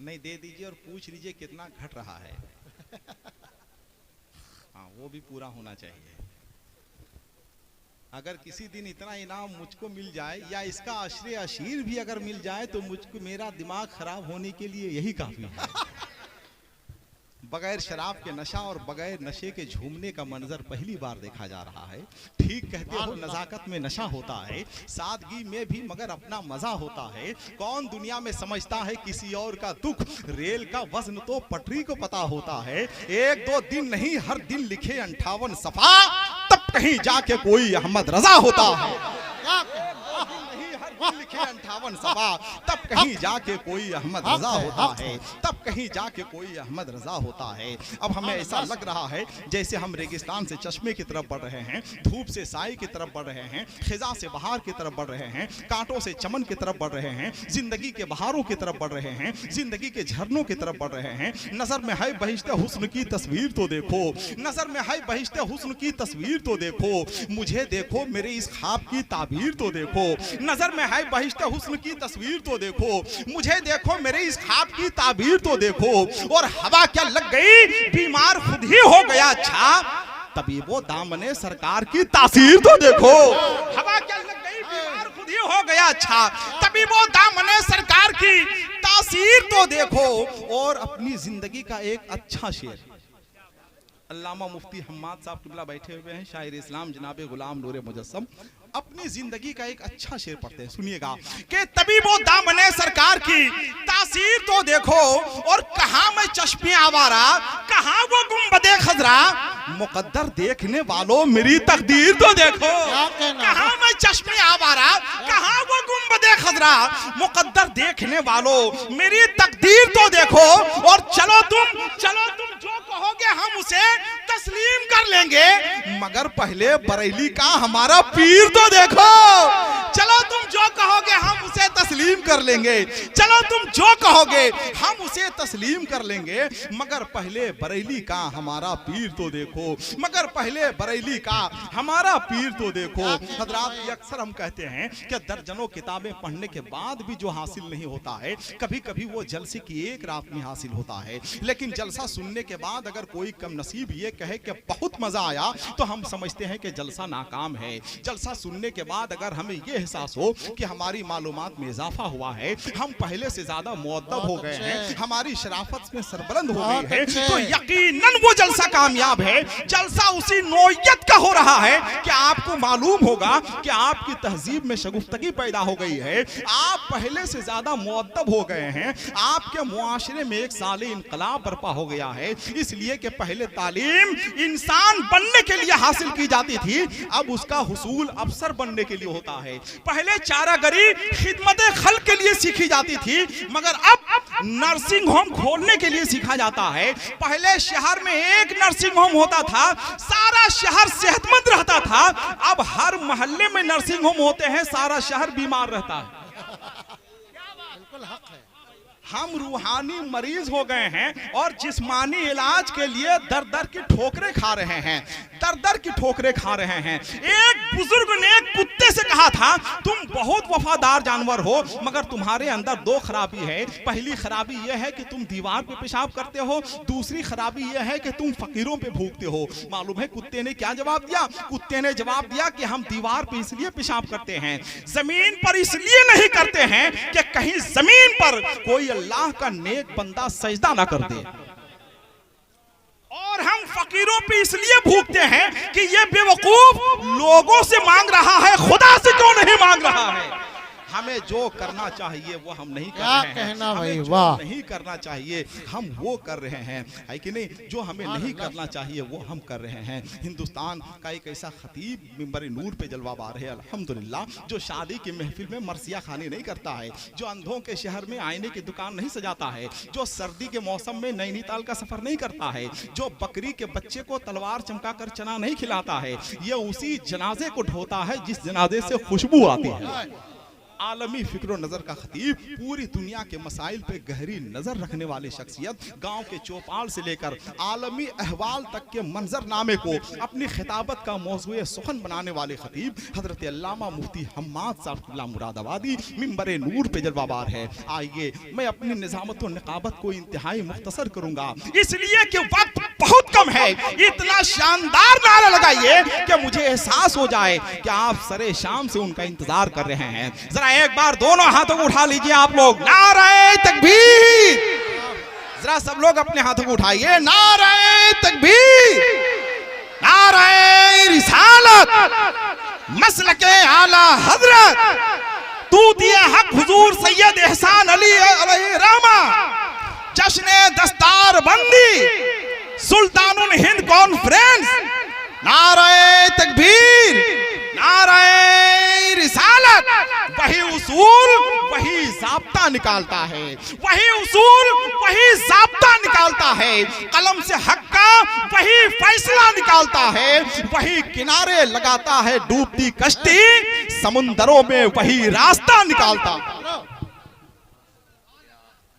नहीं दे दीजिए और पूछ लीजिए कितना घट रहा है। हाँ, वो भी पूरा होना चाहिए। अगर किसी दिन इतना इनाम मुझको मिल जाए या इसका अश्रे अशीर भी अगर मिल जाए तो मुझको मेरा दिमाग खराब होने के लिए यही काफी है। बगैर शराब के नशा और बगैर नशे के झूमने का मंजर पहली बार देखा जा रहा है। ठीक कहते हो, नजाकत में नशा होता है, सादगी में भी मगर अपना मजा होता है। कौन दुनिया में समझता है किसी और का दुख, रेल का वजन तो पटरी को पता होता है। एक दो दिन नहीं हर दिन लिखे 58 सफा, तब कहीं जाके कोई अहमद रजा होता है। लिखे 58 सफा, तब कहीं जाके कोई अहमद रजा होता है, तब कहीं जाके कोई अहमद रजा होता है। अब हमें ऐसा लग रहा है जैसे हम रेगिस्तान से चश्मे की तरफ बढ़ रहे हैं, धूप से साए की तरफ बढ़ रहे हैं, खिजा से बहार की तरफ बढ़ रहे हैं, कांटों से चमन की तरफ बढ़ रहे हैं, जिंदगी के बहारों की तरफ बढ़ रहे हैं, जिंदगी के झरनों की तरफ बढ़ रहे हैं। नजर में है बहिश्ते हुस्न की तस्वीर तो देखो, नजर में है बहिश्ते हुस्न की तस्वीर तो देखो, मुझे देखो मेरे इस ख्वाब की ताबीर तो देखो। नजर में है बहिश्ते हुस्न की तस्वीर तो देखो, मुझे देखो मेरे इस ख्वाब की ताबीर तो देखो। और हवा क्या लग गई, बीमार खुद ही हो गया अच्छा, तबीबो दामने सरकार की तासीर तो देखो। हवा क्या लग गई, बीमार खुद ही हो गया अच्छा, तबीबो दामने सरकार की तासीर तो देखो। और अपनी जिंदगी का एक अच्छा शेर अल्लामा मुफ्ती हम्माद साहब किबला बैठे हुए हैं, शायर इस्लाम जनाबे गुलाम नूर मुजस्सम, अपनी जिंदगी का एक अच्छा शेर पढ़ते हैं, सुनिएगा कि तबीबो दामने सरकार की तासीर तो देखो। और कहां मैं चश्मे आवारा, कहां वो गुंबदे खजरा, मुकद्दर देखने वालों मेरी तकदीर तो देखो। कहां मैं चश्मे आवारा, कहां वो गुंबदे खजरा, मुकद्दर देखने वालों मेरी तकदीर तो देखो। और चलो तुम जो कहोगे हम उसे तस्लीम कर लेंगे, मगर पहले बरेली का हमारा पीर तो देखो। चलो तुम जो कहोगे हम उसे तस्लीम कर लेंगे, चलो तुम जो कहोगे हम उसे तस्लीम कर लेंगे, मगर पहले बरेली का हमारा पीर तो देखो, मगर पहले बरेली का हमारा पीर तो देखो। हजरात, अक्सर हम कहते हैं कि दर्जनों किताबें पढ़ने के बाद भी जो हासिल नहीं होता है, कभी कभी वो जलसे की एक रात में हासिल होता है। लेकिन जलसा सुनने के बाद अगर कोई कम नसीब ये कहे कि बहुत मजा आया, तो हम समझते हैं कि जलसा नाकाम है। जलसा सुनने के बाद अगर हमें ये एहसास हो कि हमारी मालूमात में इजाफा हुआ है, हम पहले से ज्यादा मुअद्दब हो गए हैं, हमारी शराफत में सरबुलंद हो गई है, तो यकीनन वो जलसा कामयाब है। जलसा उसी नौयत का हो रहा है कि आपको मालूम होगा कि आपकी तहजीब में शगुफ्तगी पैदा हो गई है, आप पहले से ज्यादा मुअद्दब हो गए हैं, आपके मुआशरे में एक साले इनकलाब बर्पा हो गया है। इसलिए कि पहले तालीम इंसान बनने के लिए हासिल की जाती थी, अब उसका हुसूल अफसर बनने के लिए होता है। पहले चारागरी खिदमत खल्क के लिए सीखी जाती थी, मगर अब नर्सिंग होम खोलने के लिए सीखा जाता है। पहले शहर में एक नर्सिंग होम होता था, सारा शहर सेहतमंद रहता था, अब हर मोहल्ले में नर्सिंग होम होते हैं, सारा शहर बीमार रहता है। बिल्कुल हक है। हम रूहानी मरीज हो गए हैं और जिस्मानी इलाज के लिए दर दर की ठोकरें खा रहे हैं, दर दर की ठोकरें खा रहे हैं। एक बुजुर्ग ने कुत्ते से कहा था, तुम बहुत वफादार जानवर हो, मगर तुम्हारे अंदर दो खराबी है। पहली खराबी यह है कि तुम दीवार पे पेशाब करते हो, दूसरी खराबी यह है कि तुम फकीरों पे भूखते हो। मालूम है कुत्ते ने क्या जवाब दिया? कुत्ते ने जवाब दिया कि हम दीवार पे इसलिए पेशाब करते हैं, जमीन पर इसलिए नहीं करते हैं कि कहीं जमीन पर कोई अल्लाह का नेक बंदा सजदा ना कर दे। और हम फकीरों पे इसलिए भूखते हैं कि ये बेवकूफ लोगों से मांग रहा है, खुदा से क्यों नहीं मांग रहा है। हमें जो करना चाहिए वो हम नहीं कर रहे हैं, हमें जो नहीं करना चाहिए हम वो कर रहे हैं, है कि नहीं? जो हमें नहीं करना चाहिए वो हम कर रहे हैं। हिंदुस्तान का एक ऐसा खतीब मिंबर नूर पे जलवा बार है अल्हम्दुलिल्लाह, जो शादी की महफिल में मरसिया खानी नहीं करता है, जो अंधों के शहर में आईने की दुकान नहीं सजाता है, जो सर्दी के मौसम में नैनीताल का सफर नहीं करता है, जो बकरी के बच्चे को तलवार चमका कर चना नहीं खिलाता है, ये उसी जनाजे को ढोता है जिस जनाजे से खुशबू आती है। आलमी फिक्र नजर का खतीब, पूरी दुनिया के मसाइल पे गहरी नजर रखने वाली शख्सियत, गांव के चौपाल से लेकर आलमी अहवाल तक के मंजरनामे को अपनी खिताबत का मौजूए सुखन बनाने वाले खतीब हजरत अल्लामा मुफ्ती हम्माद साहब मुरादाबादी मिंबरे नूर पे जलवाबार है। आइए मैं अपनी निजामत और निकाबत को इंतहाई मुख्तसर करूंगा, इसलिए कि वक्त बहुत कम है। इतना शानदार नारा लगाइए कि मुझे एहसास हो जाए कि आप सरे शाम से उनका इंतजार कर रहे हैं। जरा एक बार दोनों हाथों को उठा लीजिए आप लोग, नारे तकबीर। जरा सब लोग अपने हाथों को उठाइए, नारे तकबीर, नारे रिसालत, मसलके आला हजरत तूतिए हक हुजूर सैयद एहसान अली अलैहि रहमा, जश्ने दस्तार बंदी सुल्तानुल हिंद कॉन्फ्रेंस, नारे तकबीर, नारे रिसालत। वही उसूल वही ज़ाब्ता निकालता है, वही उसूल वही ज़ाब्ता निकालता है, कलम से हक का वही फैसला निकालता है, वही किनारे लगाता है डूबती कश्ती, समुंदरों में वही रास्ता निकालता है।